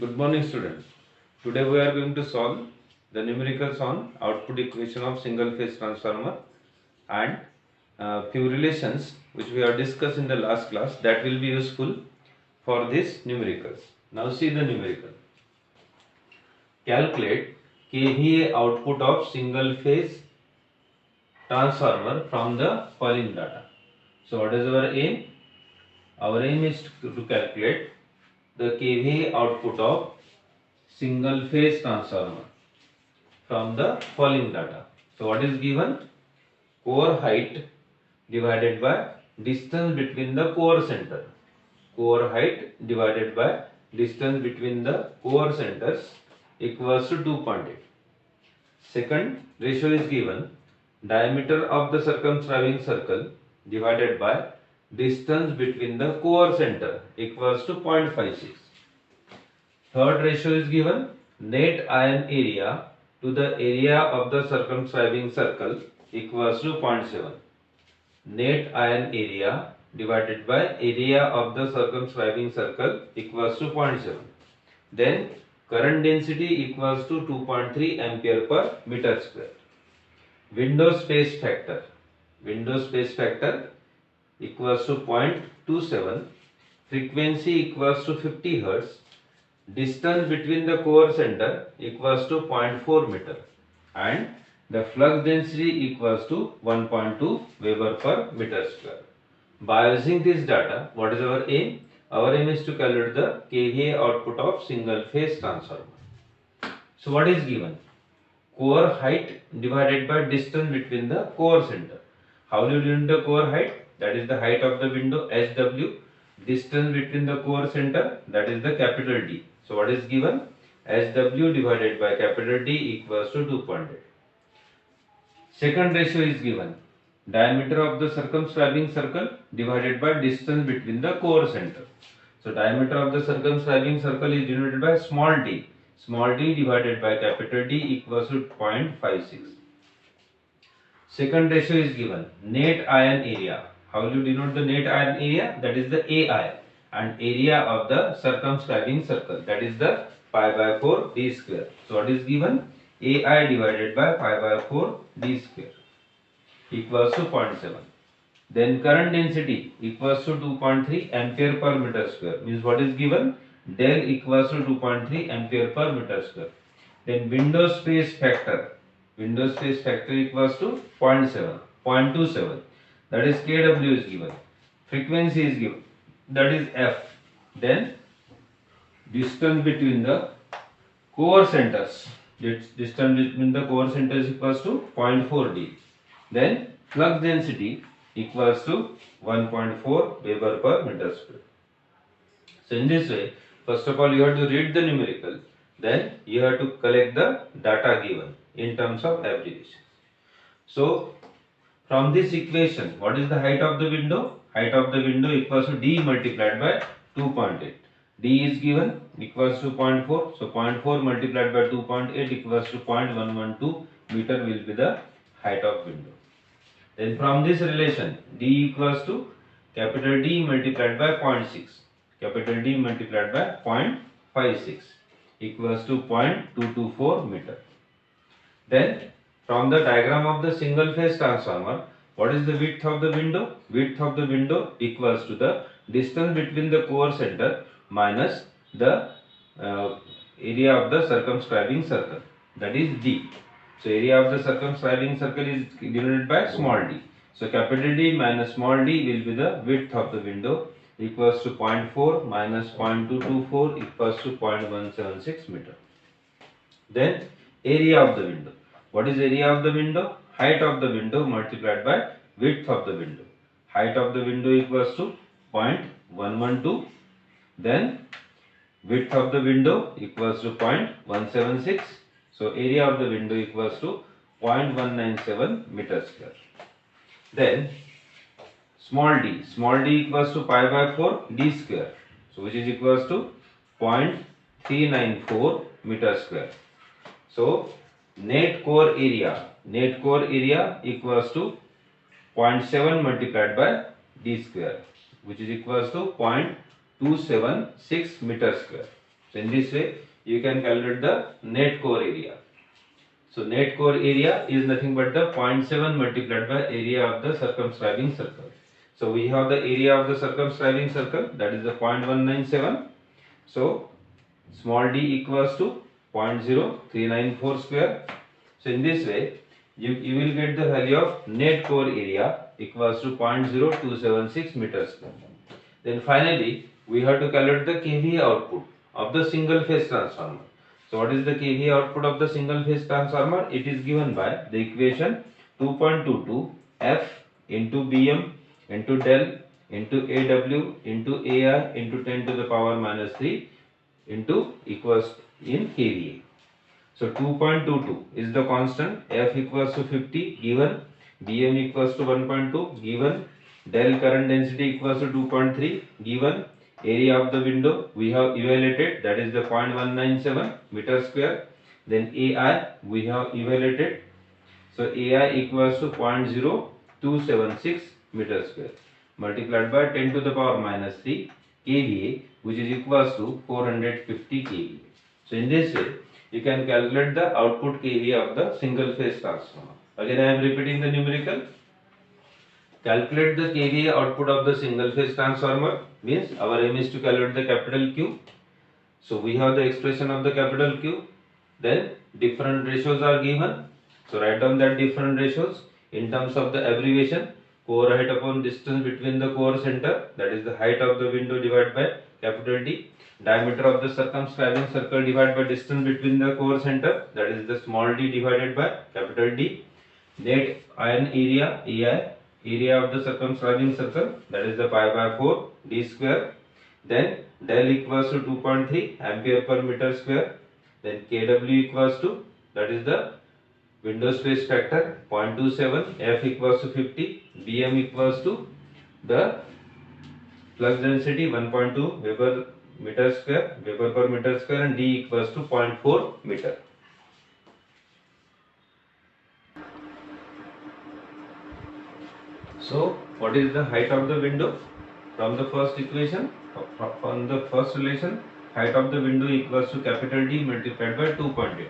Good morning, students. Today we are going to solve the numericals on output equation of single phase transformer and few relations which we have discussed in the last class that will be useful for this numericals. Now see the numerical. Calculate kVA output of single phase transformer from the following data. So what is our aim? Our aim is to calculate the kVA output of single phase transformer from the following data. So what is given? Core height divided by distance between the core center. Core height divided by distance between the core centers equals to 2.8. Second ratio is given. Diameter of the circumscribing circle divided by distance between the core center equals to 0.56. Third ratio is given. Net iron area to the area of the circumscribing circle equals to 0.7. Net iron area divided by area of the circumscribing circle equals to 0.7. Then current density equals to 2.3 ampere per meter square. Window space factor. Window space factor equals to 0.27. Frequency equals to 50 Hz. Distance between the core center equals to 0.4 meter and the flux density equals to 1.2 Weber per meter square. By using this data, what is our aim? Our aim is to calculate the kVA output of single phase transformer. So what is given? Core height divided by distance between the core center. How do you denote the core height? That is the height of the window HW. Distance between the core center, that is the capital D. So what is given? HW divided by capital D equals to 2.8. Second ratio is given. Diameter of the circumscribing circle divided by distance between the core center. So diameter of the circumscribing circle is denoted by small d. Small d divided by capital D equals to 0.56. Second ratio is given. Net iron area. How will you denote the net iron area? That is the AI. And area of the circumscribing circle, that is the pi by 4 d square. So what is given? AI divided by pi by 4 d square equals to 0.7. Then current density equals to 2.3 ampere per meter square. Means what is given? Del equals to 2.3 ampere per meter square. Then window space factor. Window space factor equals to 0.27. That is kW is given. Frequency is given. That is F. Then distance between the core centers. Distance between the core centers equals to 0.4 d. Then flux density equals to 1.4 Weber per meter square. So in this way, first of all you have to read the numerical, then you have to collect the data given in terms of abbreviations. So from this equation, what is the height of the window? Height of the window equals to D multiplied by 2.8. D is given equals to 0.4. So 0.4 multiplied by 2.8 equals to 0.112 meter will be the height of window. Then from this relation, D equals to capital D multiplied by 0.6. Capital D multiplied by 0.56 equals to 0.224 meter. Then from the diagram of the single phase transformer, what is the width of the window? Width of the window equals to the distance between the core center minus the area of the circumscribing circle, that is D. So area of the circumscribing circle is denoted by small d. So capital D minus small d will be the width of the window equals to 0.4 minus 0.224 equals to 0.176 meter. Then area of the window. What is area of the window? Height of the window multiplied by width of the window. Height of the window equals to 0.112. Then width of the window equals to 0.176. So area of the window equals to 0.197 meter square. Then small d equals to pi by 4 d square. So which is equals to 0.394 meter square. So net core area equals to 0.7 multiplied by d square, which is equals to 0.276 meter square. So in this way you can calculate the net core area. So net core area is nothing but the 0.7 multiplied by area of the circumscribing circle. So we have the area of the circumscribing circle, that is the 0.197. So small d equals to 0.0394 square. So in this way you will get the value of net core area equals to 0.0276 meters square. Then finally we have to calculate the kVA output of the single phase transformer. So what is the kVA output of the single phase transformer? It is given by the equation 2.22 F into Bm into del into AW into AI into 10 to the power minus 3 into equals in kVA. So 2.22 is the constant, F equals to 50 given, Bm equals to 1.2 given, del current density equals to 2.3 given, area of the window we have evaluated, that is the 0.197 meter square, then AI we have evaluated, so AI equals to 0.0276 meter square multiplied by 10 to the power minus 3 kVA, which is equals to 450 kVA. So in this way you can calculate the output kVA of the single phase transformer. Again I am repeating the numerical. Calculate the kVA output of the single phase transformer, means our aim is to calculate the capital Q. So we have the expression of the capital Q, then different ratios are given. So write down that different ratios in terms of the abbreviation: core height upon distance between the core center, that is the height of the window divided by capital D, diameter of the circumscribing circle divided by distance between the core center, that is the small d divided by capital D, net iron area AI, area of the circumscribing circle, that is the pi by 4 d square, then del equals to 2.3 ampere per meter square, then kW equals to, that is the window space factor, 0.27, F equals to 50, Bm equals to the flux density 1.2 Weber meter square, Weber per meter square, and D equals to 0.4 meter. So what is the height of the window? From the first equation, from the first relation, height of the window equals to capital D multiplied by 2.8.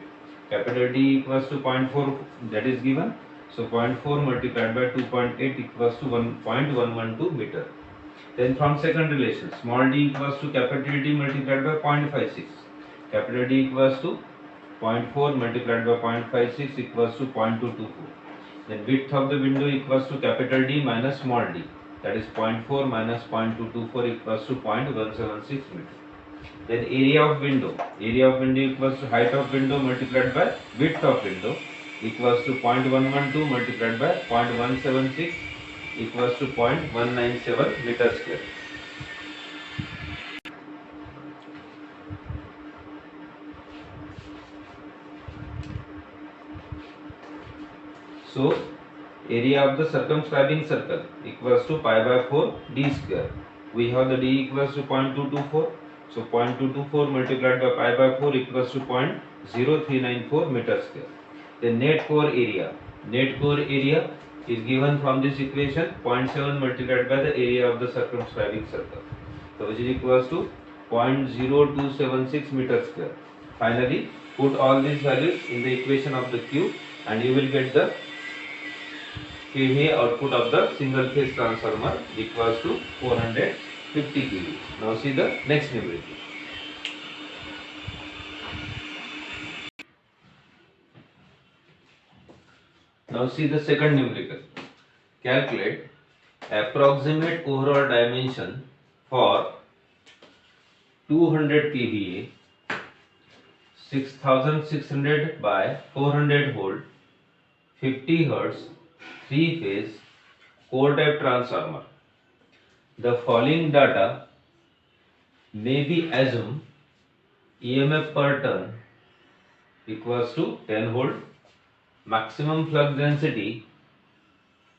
Capital D equals to 0.4, that is given. So 0.4 multiplied by 2.8 equals to 1.112 meter. Then from second relation, small d equals to capital D multiplied by 0.56. Capital D equals to 0.4 multiplied by 0.56 equals to 0.224. Then width of the window equals to capital D minus small d, that is 0.4 minus 0.224 equals to 0.176 meter. Then area of window equals to height of window multiplied by width of window equals to 0.112 multiplied by 0.176 equals to 0.197 meter square. So area of the circumscribing circle equals to pi by 4 d square. We have the d equals to 0.224. So 0.224 multiplied by pi by 4 equals to 0.0394 meter square. The net core area is given from this equation, 0.7 multiplied by the area of the circumscribing circle, so which is equals to 0.0276 meter square. Finally put all these values in the equation of the Q and you will get the kVA output of the single phase transformer equals to 450 kVA. Now see the next numerical. Now see the second numerical. Calculate approximate overall dimension for 200 kVA, 6600 by 400 volt, 50 Hz, 3 phase core type transformer. The following data may be assumed: EMF per turn equals to 10 volt, maximum flux density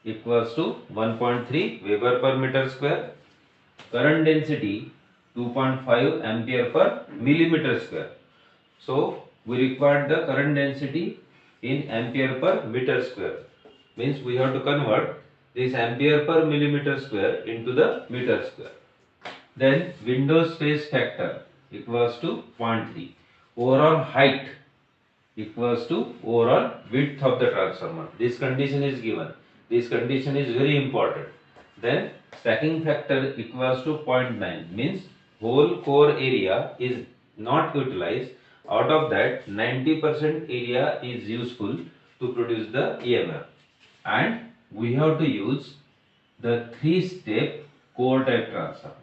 equals to 1.3 Weber per meter square, current density 2.5 ampere per millimeter square. So we require the current density in ampere per meter square, means we have to convert this ampere per millimeter square into the meter square. Then window space factor equals to 0.3. Overall height equals to overall width of the transformer. This condition is given. This condition is very important. Then stacking factor equals to 0.9, means whole core area is not utilized. Out of that, 90% area is useful to produce the EMF, and we have to use the three-step core type transformer.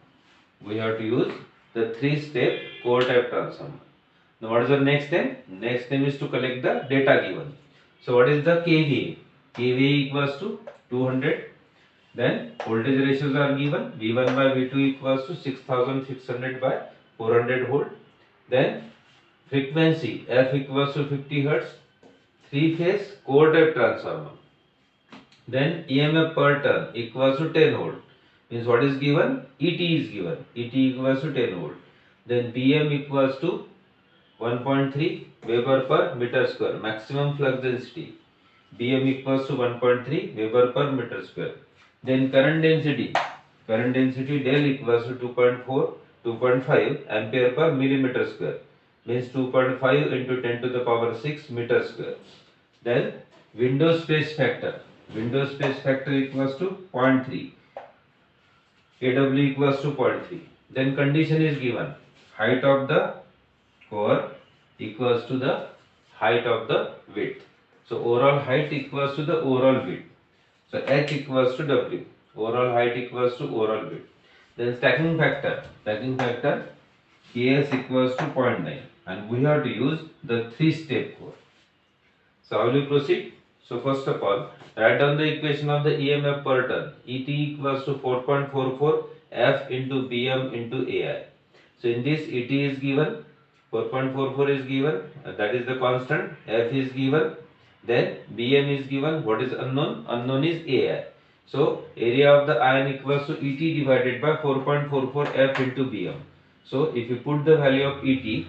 We have to use the three-step core type transformer. Now what is the next step? Next step is to collect the data given. So what is the KVA? KVA equals to 200. Then voltage ratios are given. V1 by V2 equals to 6600 by 400 volt. Then frequency F equals to 50 hertz. Three phase core type transformer. Then EMF per turn equals to 10 volt. Means what is given? ET is given. ET equals to 10 volt. Then BM equals to 1.3 Weber per meter square. Maximum flux density. BM equals to 1.3 Weber per meter square. Then current density. Current density del equals to 2.5 ampere per millimeter square. Means 2.5 into 10 to the power 6 meter square. Then window space factor. Window space factor equals to 0.3. AW equals to 0.3. Then condition is given. Height of the core equals to the height of the width. So overall height equals to the overall width. So H equals to W. Overall height equals to overall width. Then stacking factor. Stacking factor Ks equals to 0.9. And we have to use the three-step core. So how will we proceed? So first of all, write down the equation of the EMF per turn. ET equals to 4.44 F into BM into AI. So in this ET is given, 4.44 is given, that is the constant. F is given, then BM is given. What is unknown? Unknown is AI. So area of the ion equals to ET divided by 4.44 F into BM. So if you put the value of ET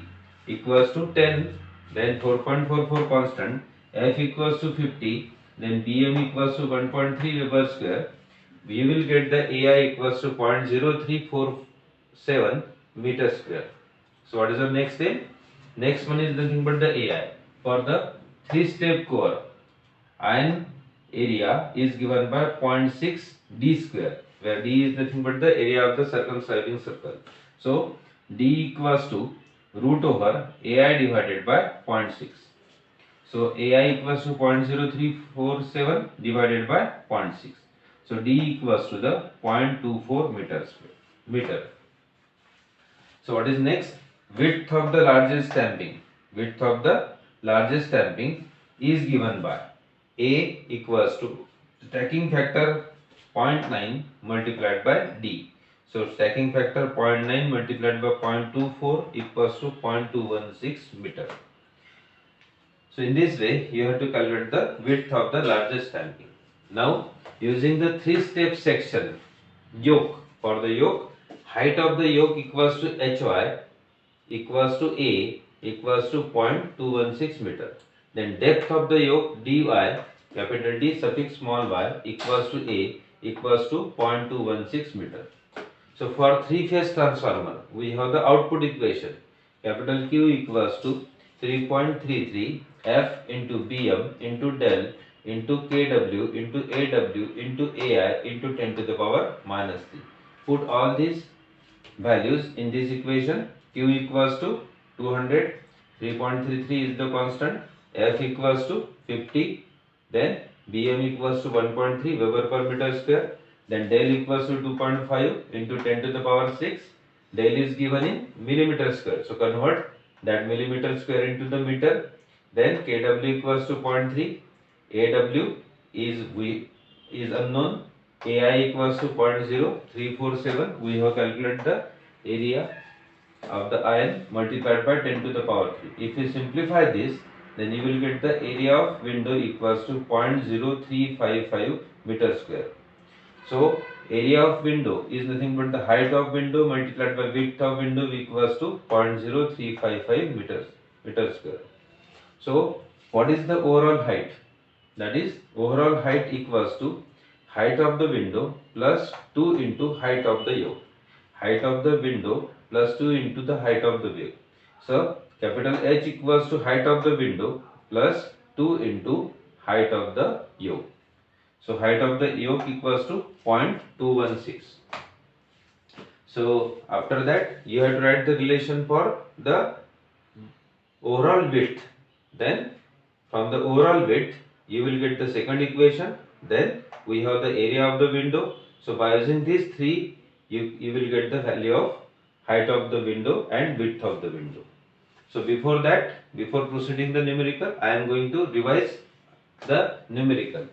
equals to 10, then 4.44 constant, F equals to 50, then BM equals to 1.3 Weber square, we will get the AI equals to 0.0347 meter square. So what is the next step? Next one is nothing but the AI. For the three-step core, ion area is given by 0.6 d square, where d is nothing but the area of the circumscribing circle. So d equals to root over AI divided by 0.6. So AI equals to 0.0347 divided by 0.6. So d equals to the 0.24 meter. So what is next? Width of the largest stamping. Width of the largest stamping is given by A equals to stacking factor 0.9 multiplied by D. So stacking factor 0.9 multiplied by 0.24 equals to 0.216 meter. So in this way, you have to calculate the width of the largest stamping. Now, using the three-step section, yoke. For the yoke, height of the yoke equals to HY equals to A equals to 0.216 meter. Then depth of the yoke dy, capital D suffix small y, equals to A equals to 0.216 meter. So for three-phase transformer, we have the output equation. Capital Q equals to 3.33 F into BM into del into KW into AW into AI into 10 to the power minus 3. Put all these values in this equation. Q equals to 200, 3.33 is the constant, F equals to 50, then BM equals to 1.3 Weber per meter square, then del equals to 2.5 into 10 to the power 6, del is given in millimeter square. So convert that millimeter square into the meter, then KW equals to 0.3, AW is unknown, AI equals to 0.0347. We have calculated the area of the ion multiplied by 10 to the power 3. If you simplify this, then you will get the area of window equals to 0.0355 meter square. So area of window is nothing but the height of window multiplied by width of window equals to 0.0355 meter square. So what is the overall height? That is, overall height equals to height of the window plus 2 into height of the yoke. Height of the window plus 2 into the height of the wave. So capital H equals to height of the window plus 2 into height of the yoke. So height of the yoke equals to 0.216. So after that you have to write the relation for the overall width. Then from the overall width you will get the second equation. Then we have the area of the window. So by using these three you will get the value of height of the window and width of the window. So before that, before proceeding the numerical, I am going to revise the numerical.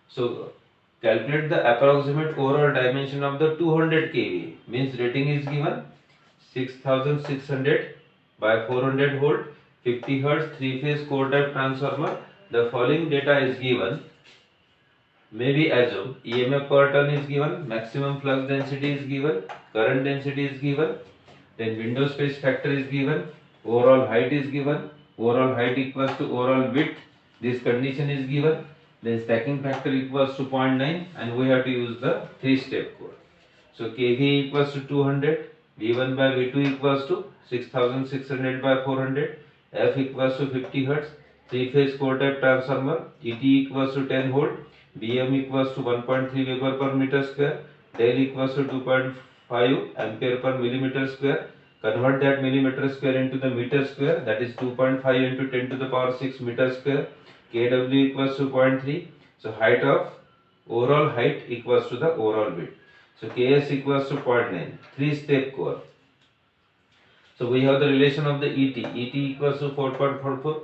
So calculate the approximate overall dimension of the 200 kVA. Means rating is given 6600 by 400 volt, 50 Hz, 3-phase core type transformer. The following data is given. Maybe assume EMF per turn is given, maximum flux density is given, current density is given, then window space factor is given, overall height is given, overall height equals to overall width, this condition is given, then stacking factor equals to 0.9 and we have to use the 3-step code. So kVA equals to 200, V1 by V2 equals to 6600 by 400, F equals to 50 Hz, 3-phase core type transformer, ET equals to 10 volt, Bm equals to 1.3 Weber per meter square, del equals to 2.5 ampere per millimeter square. Convert that millimeter square into the meter square, that is 2.5 into 10 to the power 6 meter square. Kw equals to 0.3. So height of overall height equals to the overall width. So Ks equals to 0.9. 3-step core. So we have the relation of the ET. ET equals to 4.44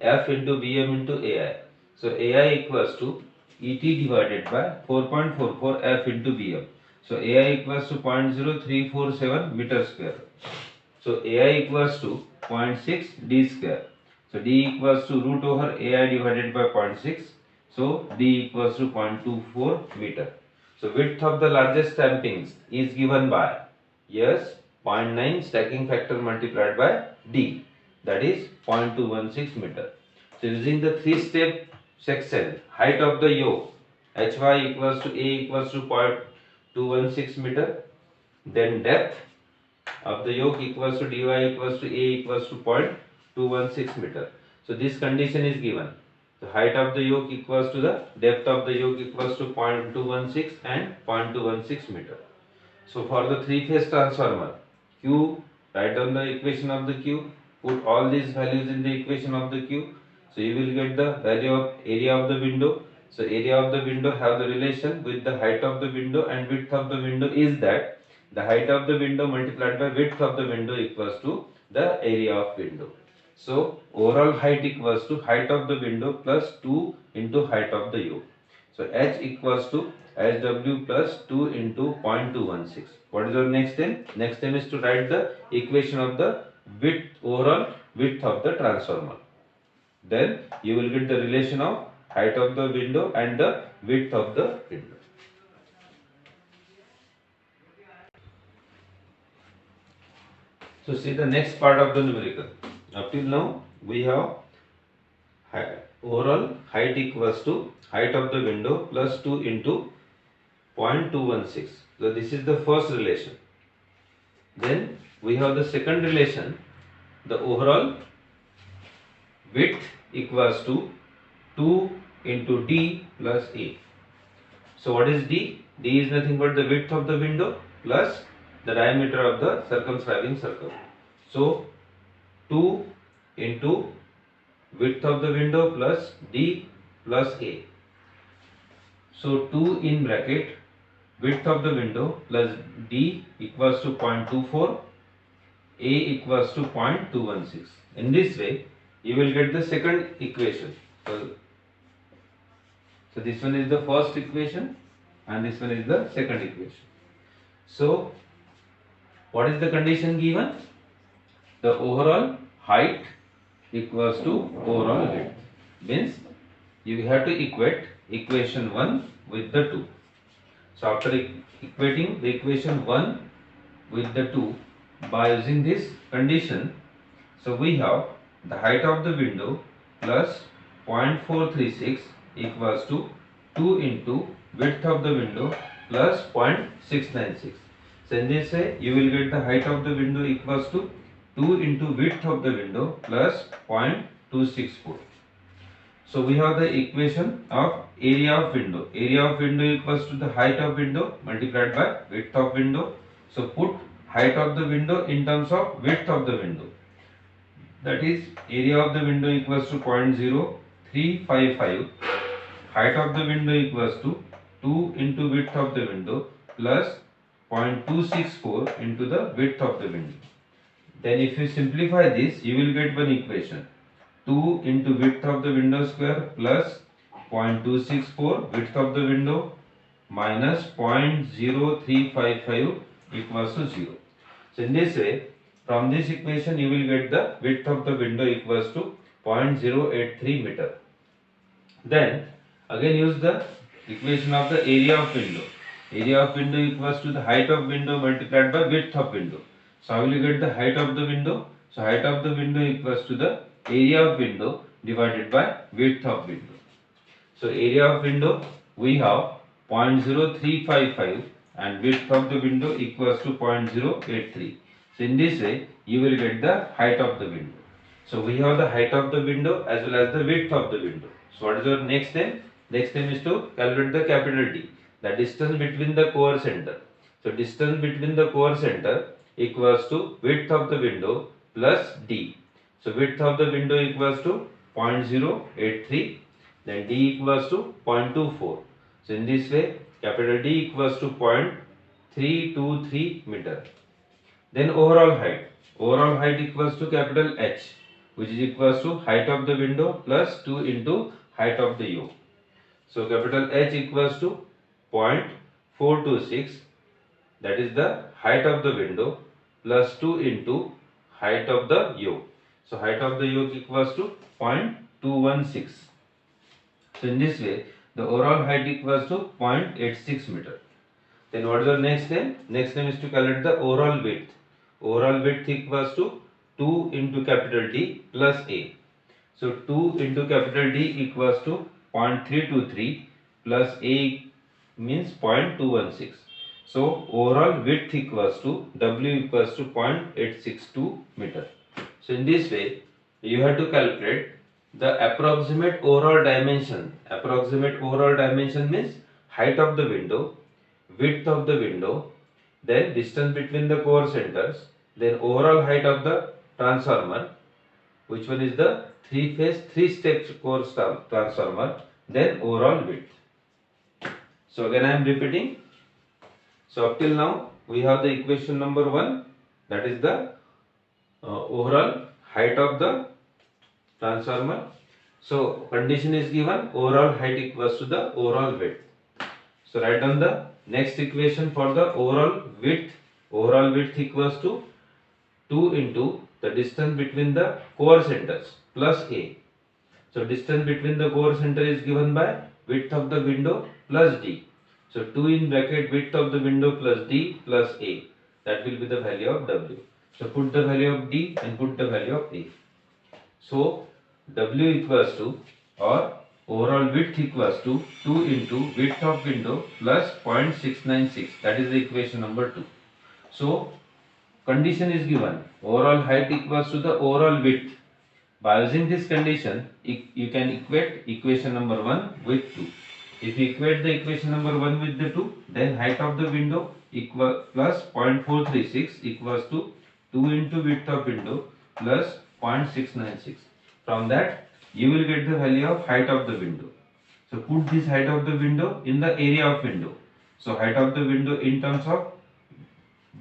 F into Bm into AI. So AI equals to ET divided by 4.44 F into Bm. So AI equals to 0.0347 meter square. So AI equals to 0.6 D square. So D equals to root over AI divided by 0.6. So D equals to 0.24 meter. So width of the largest stampings is given by, yes, 0.9 stacking factor multiplied by D, that is 0.216 meter. So using the 3-step section, height of the yoke Hy equals to A equals to 0.216 meter, then depth of the yoke equals to dy equals to A equals to 0.216 meter. So this condition is given. The height of the yoke equals to the depth of the yoke equals to 0.216 and 0.216 meter. So for the 3-phase transformer, Q, write down the equation of the Q, put all these values in the equation of the Q. So you will get the value of area of the window. So area of the window have the relation with the height of the window and width of the window is that the height of the window multiplied by width of the window equals to the area of window. So overall height equals to height of the window plus 2 into height of the yoke. So H equals to HW plus 2 into 0.216. What is our next thing? Next thing is to write the equation of the width, overall width of the transformer. Then you will get the relation of height of the window and the width of the window. So see the next part of the numerical. Up till now we have overall height equals to height of the window plus 2 into 0.216. So this is the first relation. Then we have the second relation, the overall width equals to 2 into D plus A. So what is D? D is nothing but the width of the window plus the diameter of the circumscribing circle. So 2 into width of the window plus D plus A. So 2 in bracket width of the window plus D equals to 0.24, A equals to 0.216. In this way you will get the second equation. So this one is the first equation and this one is the second equation. So what is the condition given? The overall height equals to overall width. Means you have to equate equation 1 with the 2. So after equating the equation 1 with the 2 by using this condition, so we have the height of the window plus 0.436 equals to 2 into width of the window plus 0.696. So in this way, you will get the height of the window equals to 2 into width of the window plus 0.264. So we have the equation of area of window. Area of window equals to the height of window multiplied by width of window. So put height of the window in terms of width of the window. That is, area of the window equals to 0.0355. Height of the window equals to 2 into width of the window plus 0.264 into the width of the window. Then if you simplify this, you will get one equation. 2 into width of the window square plus 0.264 width of the window minus 0.0355 equals to 0. So in this way, from this equation you will get the width of the window equals to 0.083 meter. Then again use the equation of the area of window. Area of window equals to the height of window multiplied by width of window. So how will you get the height of the window? So height of the window equals to the area of window divided by width of window. So area of window we have 0.0355 and width of the window equals to 0.083. So in this way you will get the height of the window. So we have the height of the window as well as the width of the window. So what is our next step? Next step is to calculate the capital D, the distance between the core center. So distance between the core center equals to width of the window plus D. So width of the window equals to 0.083, then D equals to 0.24. So in this way capital D equals to 0.323 meter. Then overall height. Overall height equals to capital H, which is equals to height of the window plus 2 into height of the yoke. So capital H equals to 0.426, that is the height of the window plus 2 into height of the yoke. So height of the yoke equals to 0.216. So in this way the overall height equals to 0.86 meter. Then what is the next step? Next step is to calculate the overall width. Overall width equals to 2 into capital D plus A. So 2 into capital D equals to 0.323 plus A means 0.216. So overall width equals to W equals to 0.862 meter. So in this way you have to calculate the approximate overall dimension. Approximate overall dimension means height of the window, width of the window, then distance between the core centers, then overall height of the transformer, which one is the 3-phase 3-step core transformer, then overall width. So again I am repeating. So up till now we have the equation number 1, that is the overall height of the transformer. So condition is given, overall height equals to the overall width. So write down the next equation for the overall width. Overall width equals to 2 into the distance between the core centers plus A. So distance between the core center is given by width of the window plus D. So 2 in bracket width of the window plus D plus A. That will be the value of W. So put the value of D and put the value of A. So W equals to, or overall width equals to 2 into width of window plus 0.696. That is the equation number 2. So condition is given, overall height equals to the overall width. By using this condition you can equate equation number 1 with 2. If you equate the equation number 1 with the 2, then height of the window equal plus 0.436 equals to 2 into width of window plus 0.696. From that you will get the value of height of the window. So put this height of the window in the area of window. So height of the window in terms of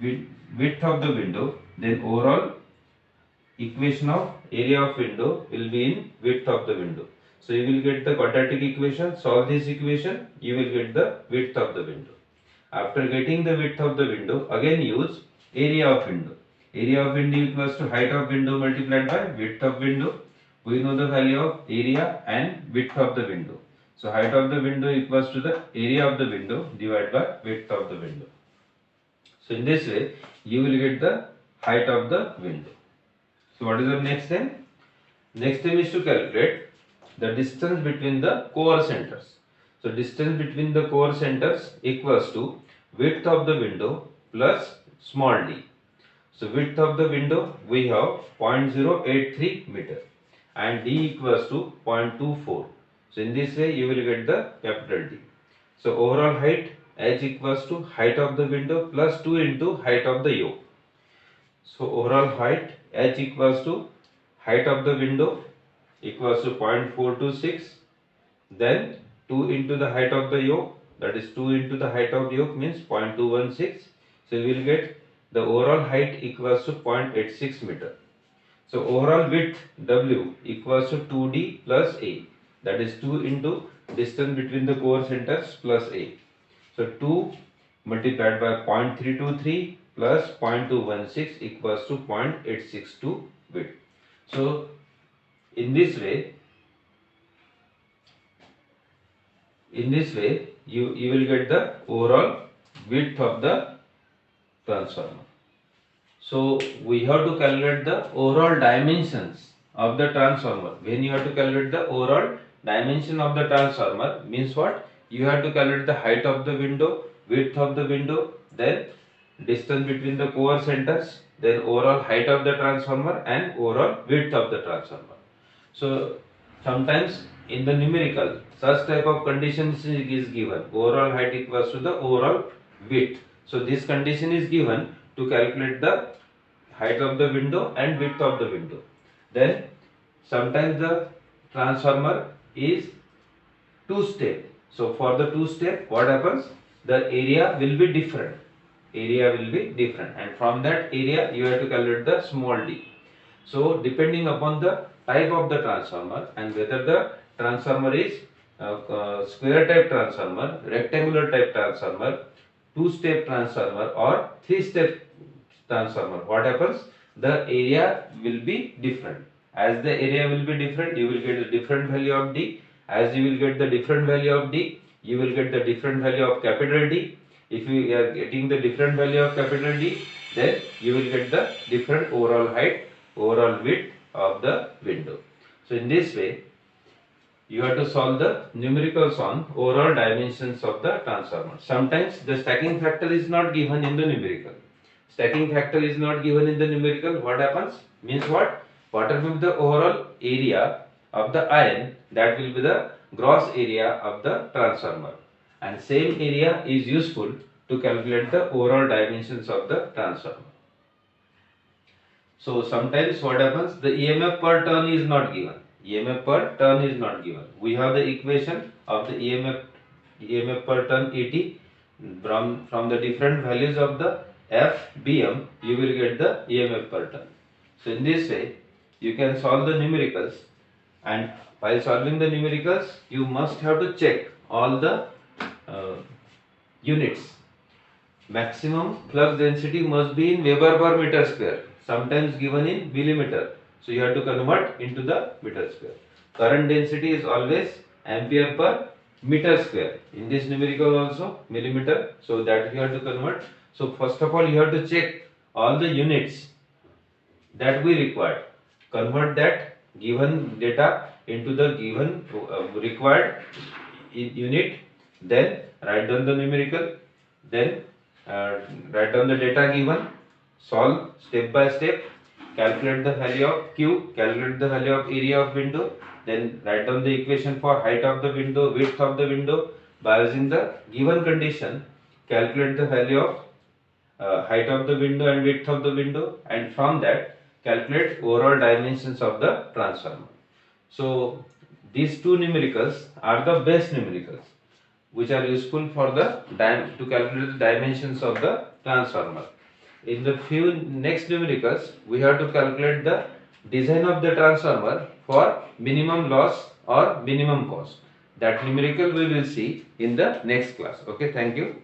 width of the window, then overall equation of area of window will be in width of the window. So you will get the quadratic equation, solve this equation, you will get the width of the window. After getting the width of the window, again use area of window. Area of window equals to height of window multiplied by width of window. We know the value of area and width of the window. So height of the window equals to the area of the window divided by width of the window. So in this way you will get the height of the window. So what is the next step? Next step is to calculate the distance between the core centers. So distance between the core centers equals to width of the window plus small d. So width of the window we have 0.083 meter and d equals to 0.24. So in this way you will get the capital D. So overall height h equals to height of the window plus 2 into height of the yoke. So overall height h equals to height of the window equals to 0.426, then 2 into the height of the yoke, that is 2 into the height of the yoke means 0.216. So we will get the overall height equals to 0.86 meter. So overall width W equals to 2D plus A, that is 2 into distance between the core centers plus A. So 2 multiplied by 0.323 plus 0.216 equals to 0.862 width. So in this way you will get the overall width of the transformer. So we have to calculate the overall dimensions of the transformer. When you have to calculate the overall dimension of the transformer means what? You have to calculate the height of the window, width of the window, then distance between the core centers, then overall height of the transformer and overall width of the transformer. So sometimes in the numerical such type of conditions is given, overall height equals to the overall width. So this condition is given to calculate the height of the window and width of the window. Then sometimes the transformer is two step. So for the two step what happens? The area will be different. And from that area you have to calculate the small d. So depending upon the type of the transformer and whether the transformer is square type transformer, rectangular type transformer, two step transformer or three step transformer, what happens? The area will be different. As the area will be different, you will get a different value of D. As you will get the different value of D, you will get the different value of capital D. If you are getting the different value of capital D, then you will get the different overall height, overall width of the window. So in this way, you have to solve the numericals on overall dimensions of the transformer. Sometimes the stacking factor is not given in the numerical. Stacking factor is not given in the numerical. What happens? Means what? Whatever will be the overall area of the iron, that will be the gross area of the transformer. And same area is useful to calculate the overall dimensions of the transformer. So sometimes what happens? The EMF per turn is not given. EMF per turn is not given. We have the equation of the EMF per turn 80. From the different values of the F, BM, you will get the EMF per turn. So in this way, you can solve the numericals, and while solving the numericals, you must have to check all the units. Maximum flux density must be in Weber per meter square, sometimes given in millimeter. So you have to convert into the meter square. Current density is always ampere per meter square. In this numerical also millimeter, so that you have to convert. So first of all you have to check all the units that we require. Convert that given data into the given required unit. Then write down the numerical. Then write down the data given. Solve step by step. Calculate the value of Q. Calculate the value of area of window. Then write down the equation for height of the window, width of the window. By using the given condition, calculate the value of height of the window and width of the window, and from that calculate overall dimensions of the transformer. So these two numericals are the best numericals which are useful for the to calculate the dimensions of the transformer. In the few next numericals, we have to calculate the design of the transformer for minimum loss or minimum cost. That numerical we will see in the next class. Okay, thank you.